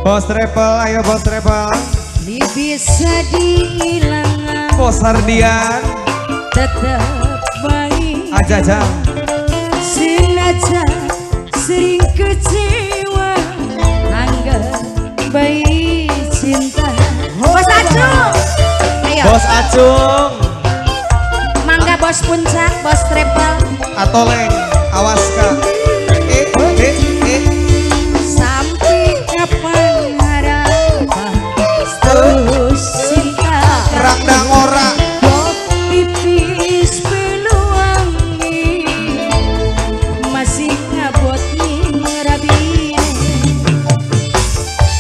Bos Travel, ayo Bos Travel. Ini bisa dihilangkan. Bos Hardian. Tetap baik. Aja. Sengaja sering kecewa. Anggap baik cinta. Bos Acung. Ayo. Bos Acung. Mangga Bos Puncak, Bos Travel. Atoleng, awas kak. Sampai kapan harapan terus cinta. Rangdang ora. Kok tipis peluangnya masih ngabot nih ngerabine.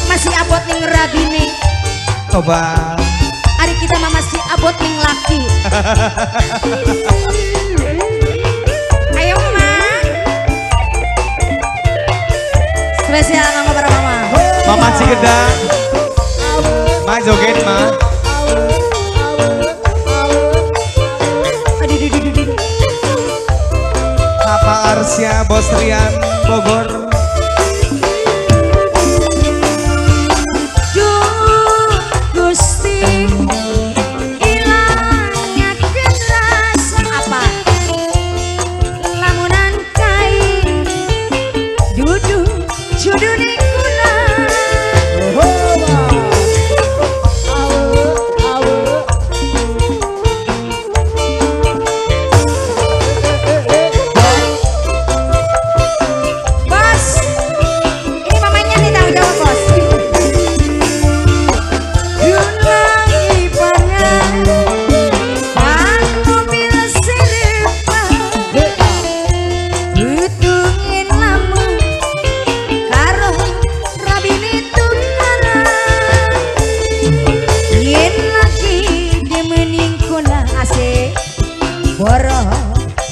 Masih abot nih ngerabine. Coba. Hari kita mah masih abot nih laki. Ayo mah. Spesial mama para mama. Mama Cigedang. Ma joget ma. Papa Arsya, Bos Rian, Bogor.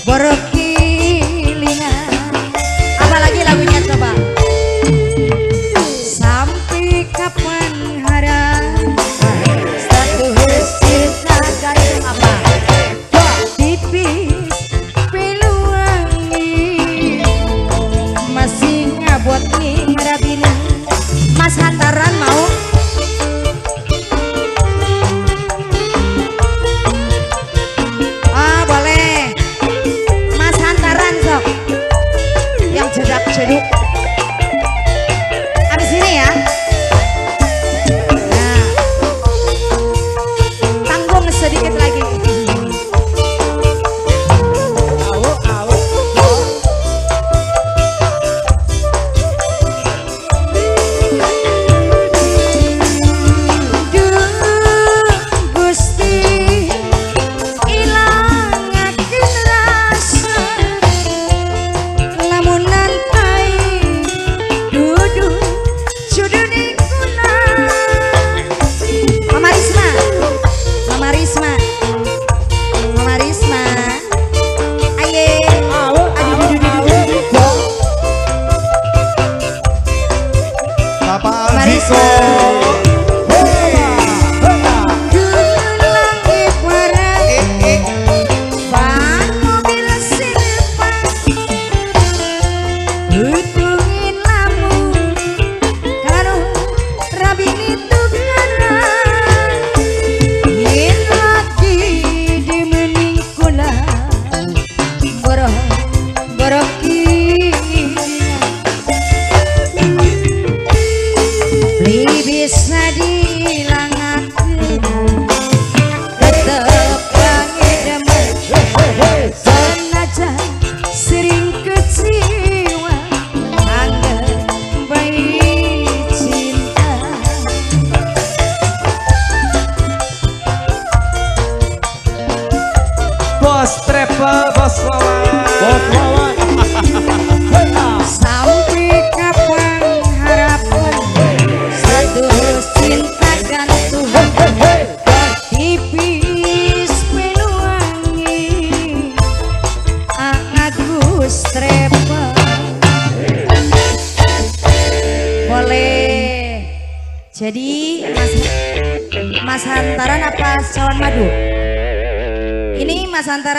Boro kilingan. Apalagi lagunya coba. Sampai kapan harapan status cinta gantung apa? Tipis peluangnya masih ngabot nih ngerabini. Mas Hantaran mau? Jeduk. Abis ini ya. Nah. Tanggung sedikit lagi. Bisa dihilangkan tetap bangi demen sengaja sering kecewa anggap baik cinta. Bos Travel, Bos Wawan. Bos Wawan. Sampai kapan harapan status cinta gantung tipis peluangnya Agus Travel. Boleh. Jadi Mas Hantaran apa Cawan Madu? Ini Mas Hantaran